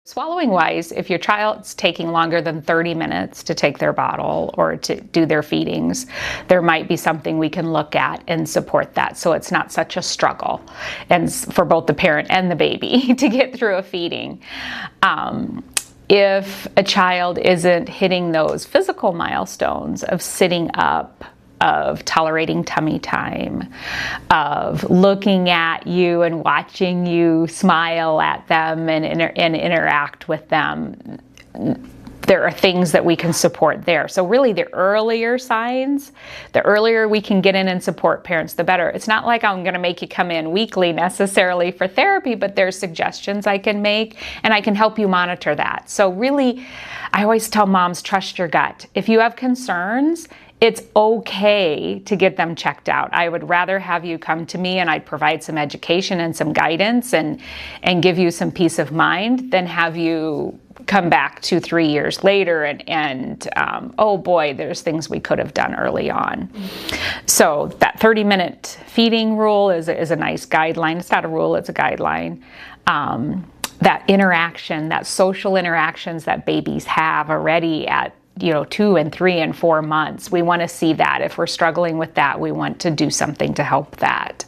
Swallowing wise, if your child's taking longer than 30 minutes to take their bottle or to do their feedings, there might be something we can look at and support that so it's not such a struggle and for both the parent and the baby to get through a feeding. If a child isn't hitting those physical milestones of sitting up, of tolerating tummy time, of looking at you and watching you smile at them and interact with them, there are things that we can support there. So really the earlier signs, the earlier we can get in and support parents, the better. It's not like I'm gonna make you come in weekly necessarily for therapy, but there's suggestions I can make and I can help you monitor that. So really, I always tell moms, trust your gut. If you have concerns, it's okay to get them checked out. I would rather have you come to me and I'd provide some education and some guidance and give you some peace of mind than have you come back 2-3 years later and oh boy, there's things we could have done early on. So that 30-minute feeding rule is a nice guideline. It's not a rule, it's a guideline. That interaction, that social interactions that babies have already at 2 and 3 and 4 months. We want to see that. If we're struggling with that, we want to do something to help that.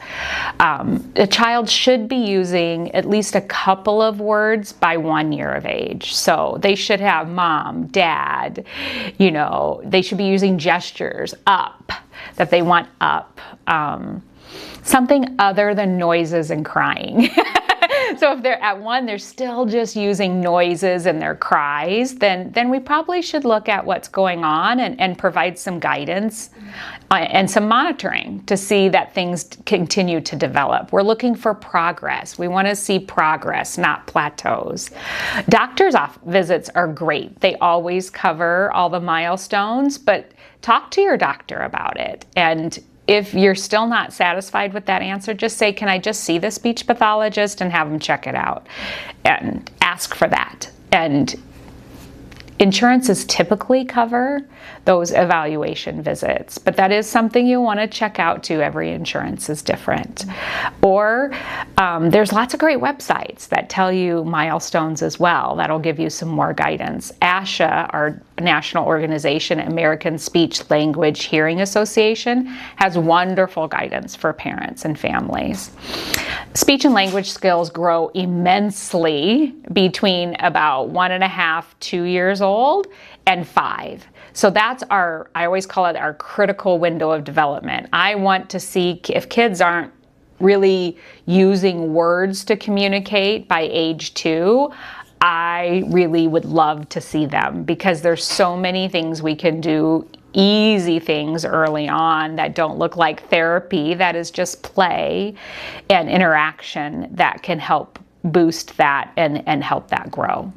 A child should be using at least a couple of words by 1 year of age. So they should have mom, dad, they should be using gestures, up, that they want up. Something other than noises and crying. So if they're at 1, they're still just using noises and their cries, then we probably should look at what's going on and provide some guidance and some monitoring to see that things continue to develop. We're looking for progress. We want to see progress, not plateaus. Doctor's visits are great. They always cover all the milestones, but talk to your doctor about it. And if you're still not satisfied with that answer, just say, can I just see the speech pathologist and have them check it out and ask for that. And insurances typically cover those evaluation visits, but that is something you want to check out too. Every insurance is different. Or there's lots of great websites that tell you milestones as well. That'll give you some more guidance. ASHA, our national organization, American Speech Language Hearing Association, has wonderful guidance for parents and families. Speech and language skills grow immensely between about 1.5, 2 years old and 5. So that's I always call it our critical window of development. I want to see if kids aren't really using words to communicate by age 2, I really would love to see them because there's so many things we can do, easy things early on that don't look like therapy, that is just play and interaction that can help boost that and help that grow.